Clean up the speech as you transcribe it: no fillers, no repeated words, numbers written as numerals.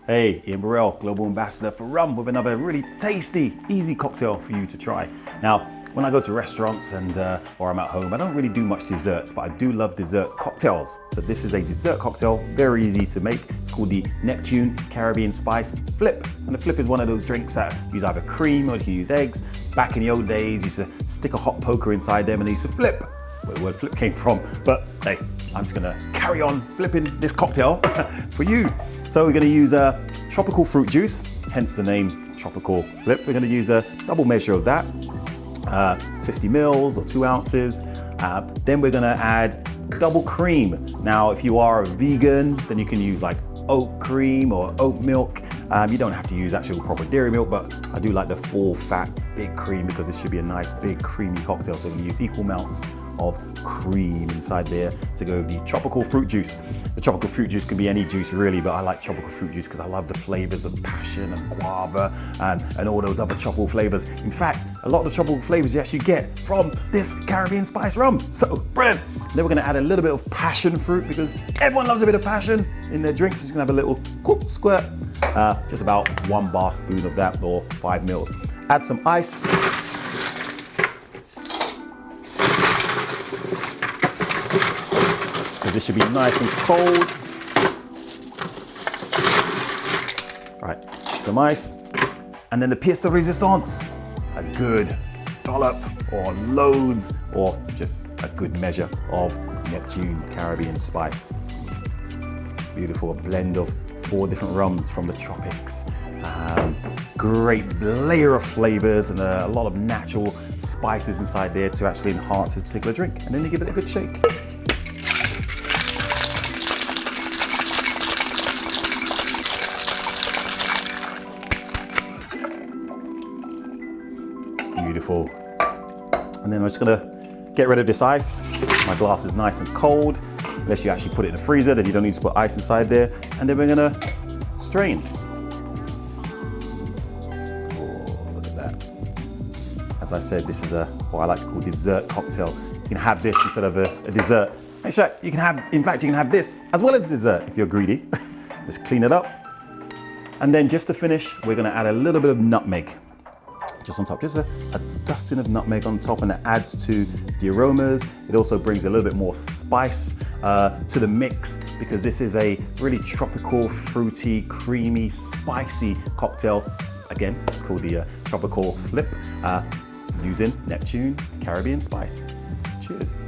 Hey, Ian Burrell, Global Ambassador for Rum, with another really tasty, easy cocktail for you to try. Now, when I go to restaurants or I'm at home, I don't really do much desserts, but I do love dessert cocktails. So this is a dessert cocktail, very easy to make. It's called the Neptune Caribbean Spice Flip. And the flip is one of those drinks that use either cream or you can use eggs. Back in the old days, you used to stick a hot poker inside them and they used to flip. That's where the word flip came from. But hey, I'm just gonna carry on flipping this cocktail for you. So we're gonna use tropical fruit juice, hence the name Tropical Flip. We're gonna use a double measure of that, 50 mils or 2 ounces. Then we're gonna add double cream. Now, if you are a vegan, then you can use like oat cream or oat milk. You don't have to use actual proper dairy milk, but I do like the full fat big cream because this should be a nice big creamy cocktail. So we use equal amounts of cream inside there to go with the tropical fruit juice. The tropical fruit juice can be any juice really, but I like tropical fruit juice because I love the flavors of passion and guava and all those other tropical flavors. In fact, a lot of the tropical flavors you actually get from this Caribbean spice rum. So brilliant. Then we're gonna add a little bit of passion fruit because everyone loves a bit of passion in their drinks. Just gonna have a little squirt, just about 1 bar spoon of that or 5 mils. Add some ice. This should be nice and cold. Right, some ice. And then the pièce de résistance, a good dollop or loads or just a good measure of Neptune Caribbean spice. Beautiful, a blend of 4 different rums from the tropics. Great layer of flavors and a lot of natural spices inside there to actually enhance this particular drink. And then you give it a good shake. Beautiful. And then I'm just gonna get rid of this ice. My glass is nice and cold. Unless you actually put it in the freezer, then you don't need to put ice inside there. And then we're gonna strain. Oh, look at that. As I said, this is what I like to call dessert cocktail. You can have this instead of a dessert. In fact, you can have this as well as dessert if you're greedy. Let's clean it up. And then just to finish, we're gonna add a little bit of nutmeg. Just on top, just a dusting of nutmeg on top, and it adds to the aromas. It also brings a little bit more spice to the mix because this is a really tropical, fruity, creamy, spicy cocktail. Again, called the Tropical Flip, using Neptune Caribbean Spice. Cheers.